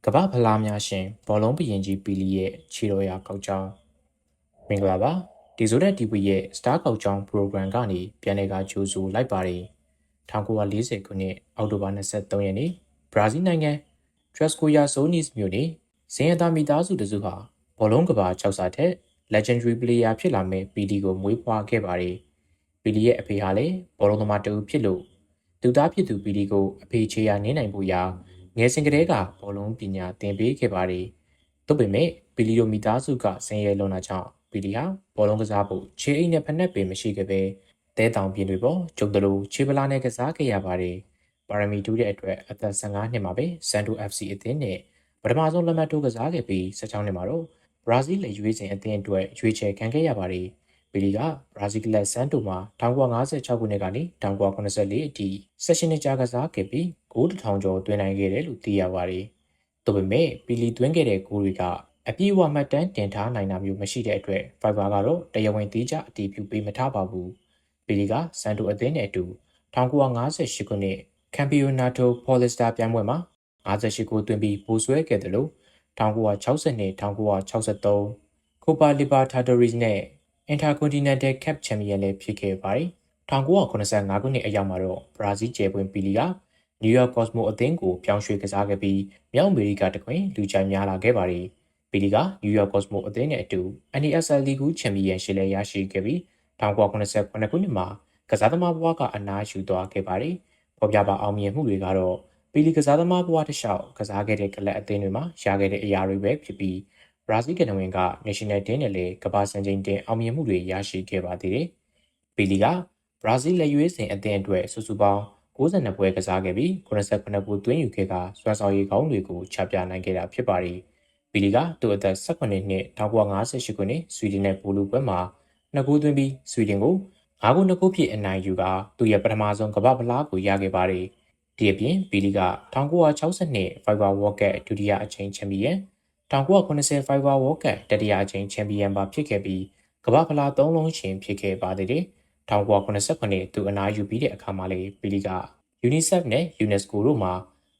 ကမ္ဘာဖလားများရှင်ဘောလုံးဘရင်ကြီးပီလီရဲ့ခြေတော်ရာကောက်ကြောင်းမင်္ဂလာပါဒီဆိုတဲ့ TV ရဲ့ Star ကောက်ကြောင်း Program ကနေပြန်လည်ကကြိုးဆိုလိုက်ပါတယ်1940ခုနှစ်အောက်တိုဘာ23ရက်နေ့ဘရာဇီးနိုင်ငံ Três-Corações မြို့နေဇင်ယတာမိသားစုတစုဟာဘောလုံးကမ္ဘာ6ဆထက် Legendary Player ဖြစ်လာမဲ့ပီလီကိုမွေးဖွားခဲ့ပါတယ်ပီလီရဲ့အဖေဟာလည်းဘောလုံးသမားတဦးဖြစ်လို့သူသားဖြစ်သူပီလီကိုအဖေချေရနင်းနိုင်ဖို့ရာငယ်စဉ်ကတည်းကဘောလုံးပညာသင်ပေးခဲ့ပါတယ်။သို့ပေမဲ့ပီလီတို့မိသားစုကဆင်းရဲလွန်းတာကြောင့်ပီလီဟာဘောလုံးကစားဖို့ခြေအိမ်နဲ့ဖက်နှက်ပင်မရှိခဲ့ပဲတဲတောင်ပြင်တွေပေါ်ကျုပ်တလို့ခြေပလားနဲ့ကစားခဲ့ရပါတယ်။ပါရမီတူးတဲ့အတွက်အသက်15နှစ်မှာပဲဆန်တို FC အသင်းနဲ့ပထမဆုံးလက်မှတ်ထိုးကစားခဲ့ပြီး16နှစ်မှာတော့ဘရာဇီးလက်ရွေးစင်အသင်းအတွက်ရွေးချယ်ခံခဲ့ရပါတယ်။ပီလီကဘရာဇီးကလပ်ဆန်တိုမှာ1956ခုနှစ်ကနေ1984အထိ16နှစ်ကြာကစားခဲ့ပြီးဂိုး1000ကျော်သွင်းနိုင်ခဲ့တယ်လို့သိရပါတယ်။ဒါပေမဲ့ပီလီသွင်းခဲ့တဲ့ဂိုးတွေကအပြည့်အဝမှတ်တမ်းတင်ထားနိုင်တာမျိုးမရှိတဲ့အတွက်ဖိုင်ဘာကတော့တရားဝင်သီးခြားအတည်ပြုပေးမထားပါဘူး။ပီလီကဆန်တိုအသင်းနဲ့အတူ1958ခုနှစ်ကမ်ပီယိုနာတိုဖော်လစ္စတာပြိုင်ပွဲမှာ58ဂိုးသွင်းပြီးပိုဆွဲခဲ့တယ်လို့1960နဲ့1963ကိုပါလီဘာတာဒိုရီစ်နဲ့အင်တာကွန်တီနန်တယ်ကပ်ချန်ပီယံလည်းဖြစ်ခဲ့ပါတယ်။1985ခုနှစ်အရောက်မှာတော့ဘရာဇီးကျယ်ပွင့်ပီလီကနယူးယောက်ကော့စမိုအသင်းကိုပြောင်းရွှေ့ကစားခဲ့ပြီးမြောက်အမေရိကတခွင်လူကြိုက်များလာခဲ့ပါတယ်။ပီလီကနယူးယောက်ကော့စမိုအသင်းနဲ့အတူ NASL လီဂူချန်ပီယံရှစ်လည်းရရှိခဲ့ပြီး1989ခုနှစ်မှာကစားသမားဘဝကအနားယူသွားခဲ့ပါတယ်။ပေါ်ပြပါအောင်မြင်မှုတွေကတော့ပီလီကစားသမားဘဝတစ်လျှောက်ကစားခဲ့တဲ့ကလပ်အသင်းတွေမှာရခဲ့တဲ့အရာတွေပဲဖြစ်ပြီးဘရာဇီးကနဝင်က National Team နဲ့လည်းကမ္ဘာစံချိန်တင်အောင်မြင်မှုတွေရရှိခဲ့ပါသေးတယ်။ပီလီကဘရာဇီးလက်ရွေးစင်အသင်းအတွက်စုစုပေါင်း62ပွဲကစားခဲ့ပြီး89ဂိုးသွင်းယူခဲ့ကစွမ်းဆောင်ရည်ကောင်းတွေကိုချပြနိုင်ခဲ့တာဖြစ်ပါတယ်။ပီလီကသူ့အသက်18နှစ်1958ခုနှစ်ဆွီဒင်နဲ့ပိုလူပွဲမှာ2ဂိုးသွင်းပြီးဆွီဒင်ကို5ဂိုး2ဂိုးဖြင့်အနိုင်ယူကသူ့ရဲ့ပထမဆုံးကမ္ဘာဖလားကိုရခဲ့ပါတယ်။ဒီအပြင်ပီလီက1962 FIFA World Cup ဒုတိယအကြိမ်ချန်ပီယံ1990 FIFA World Cup တတိယအကြိမ်ချန်ပီယံပါဖြစ်ခဲ့ပြီးကမ္ဘာဖလား3လုံးရှင်ဖြစ်ခဲ့ပါသေးတယ်။1989သူအနားယူပြီးတဲ့အခါမှာလေပီလီက UNICEF နဲ့ UNESCO တို့မှာ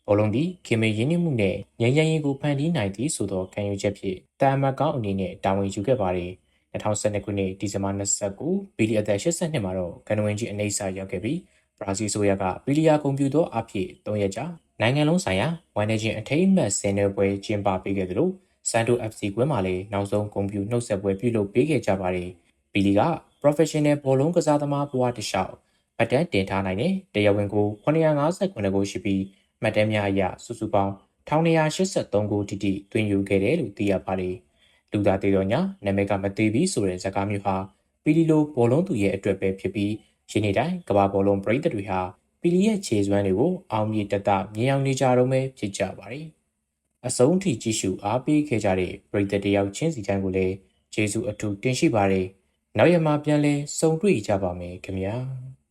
ဘောလုံးဒီခင်မင်းရင်းနှီးမှုနဲ့ငြိမ်းချမ်းရေးကိုဖန်တီးနိုင်သည့်ဆိုသောခံယူချက်ဖြင့်တာမတ်ကောင်းအနေနဲ့တာဝန်ယူခဲ့ပါတယ်။2012ခုနှစ်ဒီဇင်ဘာ29ပီလီအသက်82မှာတော့ကနဝင်ကြီးအနေဆာရောက်ခဲ့ပြီးဘရာဇီးဆိုရကပီလီယာကွန်ပျူတာအဖြစ်3ရက်ကြာနိုင်ငံလုံးဆိုင်ရာဝန်ထမ်းချင်းအထိမ်းအမှတ်ဆင်နွှဲပွဲကျင်းပပေးခဲ့သလိုစန်တို FC ကွင်းမှာလည်းနောက်ဆုံးကွန်ပျူနှုတ်ဆက်ပွဲပြုလုပ်ပေးခဲ့ကြပါတယ်။ပီလီက Professional ဘောလုံးကစားသမားဘဝတစ်လျှောက်မှတ်တမ်းတင်ထားနိုင်တဲ့တရားဝင်ကို959ဂိုးရှိပြီးမှတ်တမ်းများအရစုစုပေါင်း1283ဂိုးတိတိသွင်းယူခဲ့တယ်လို့သိရပါတယ်။လူသားသေးတော်ညာနာမည်ကမသေးဘူးဆိုတဲ့ဇာတ်ကားမျိုးဟာပီလီလိုဘောလုံးသူရဲ့အတွက်ပဲဖြစ်ပြီးယနေ့တိုင်းကမ္ဘာဘောလုံးပရိသတ်တွေဟာပီလီရဲ့ခြေစွမ်းတွေကိုအောင်မြင်တတ်မြင်အောင်နေကြတော့မဲဖြစ်ကြပါတယ်။အဆုံးထိကြည့်ရှုအားပေးခဲ့ကြတဲ့ပရိသတ်တယောက်ချင်းစီတိုင်းကိုလည်းကျေးဇူးအထူးတင်ရှိပါတယ်။နောက်ရမှာပြန်လဲဆုံတွေ့ကြပါမယ်ခင်ဗျာ။